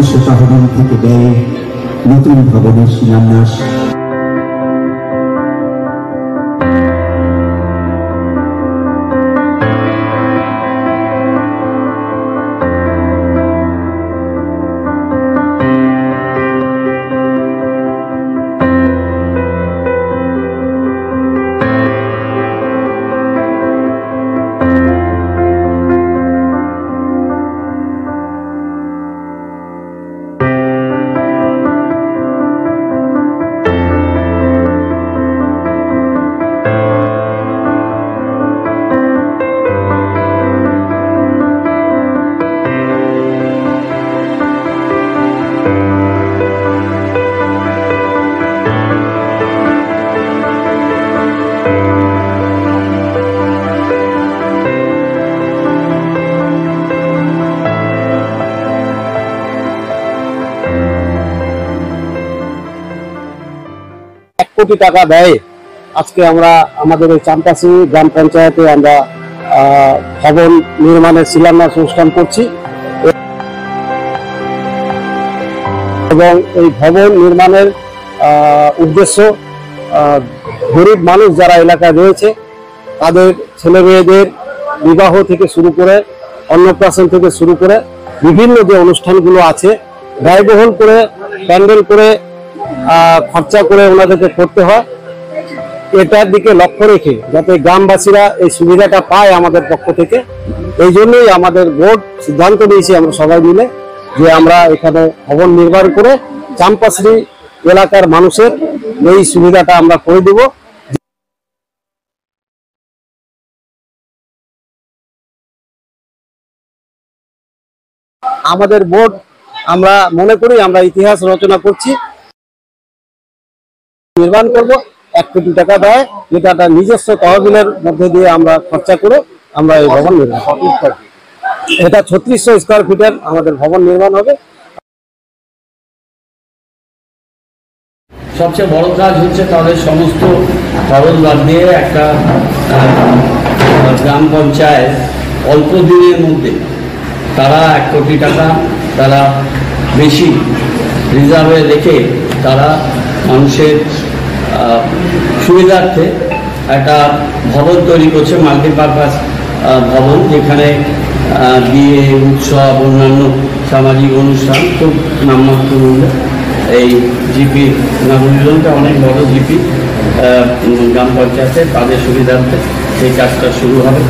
নিজস্ব তহবিল থেকে ব্যয়ে নতুন ভবনের শিলান্যাস। কোটি টাকা ব্যয়ে আজকে আমরা আমাদের এই চাম্পাসি গ্রাম পঞ্চায়েতে আমরা ভবন নির্মাণের শিলান্যাস অনুষ্ঠান করছি এবং এই ভবন নির্মাণের উদ্দেশ্য গরিব মানুষ যারা এলাকায় রয়েছে তাদের ছেলে মেয়েদের বিবাহ থেকে শুরু করে অন্নপ্রাশন থেকে শুরু করে বিভিন্ন যে অনুষ্ঠানগুলো আছে ব্যয়বহুল করে প্যান্ডেল করে খরচা করে ওনাদেরকে করতে হয়, এটার দিকে লক্ষ্য রেখে যাতে গ্রামবাসীরা এই সুবিধাটা পায় আমাদের পক্ষ থেকে। এই জন্যই আমাদের বোর্ড সিদ্ধান্ত নিয়েছি আমরা সবাই মিলে যে আমরা এখানে ভবন নির্মাণ করে চাম্পাশ্রী এলাকার মানুষের এই সুবিধাটা আমরা করে দেব। আমাদের বোর্ড আমরা মনে করি আমরা ইতিহাস রচনা করছি, নির্মাণ করব 1 কোটি টাকা ব্যয়, যেটা নিজস্ব তহবিলের মধ্যে দিয়ে আমরা খরচা করে আমরা এই ভবন নির্মাণ করব। এটা 3600 স্কয়ার ফিটের আমাদের ভবন নির্মাণ হবে। সবচেয়ে বড় কাজ হচ্ছে তাদের সমস্ত খরচ বাদ দিয়ে একটা গ্রাম পঞ্চায়েত অল্প দিনের মধ্যে তারা 1 কোটি টাকা তারা বেশি রিজার্ভে রেখে তারা মানুষের সুবিধার্থে একটা ভবন তৈরি করছে, মাল্টিপারপাস ভবন, যেখানে বিয়ে উৎসব অন্যান্য সামাজিক অনুষ্ঠান খুব নামমাত্র মূল্যে এই জিপি নাগরিকজনটা অনেক বড় জিপি গ্রাম পঞ্চায়েতে তাদের সুবিধার্থে এই কাজটা শুরু হবে।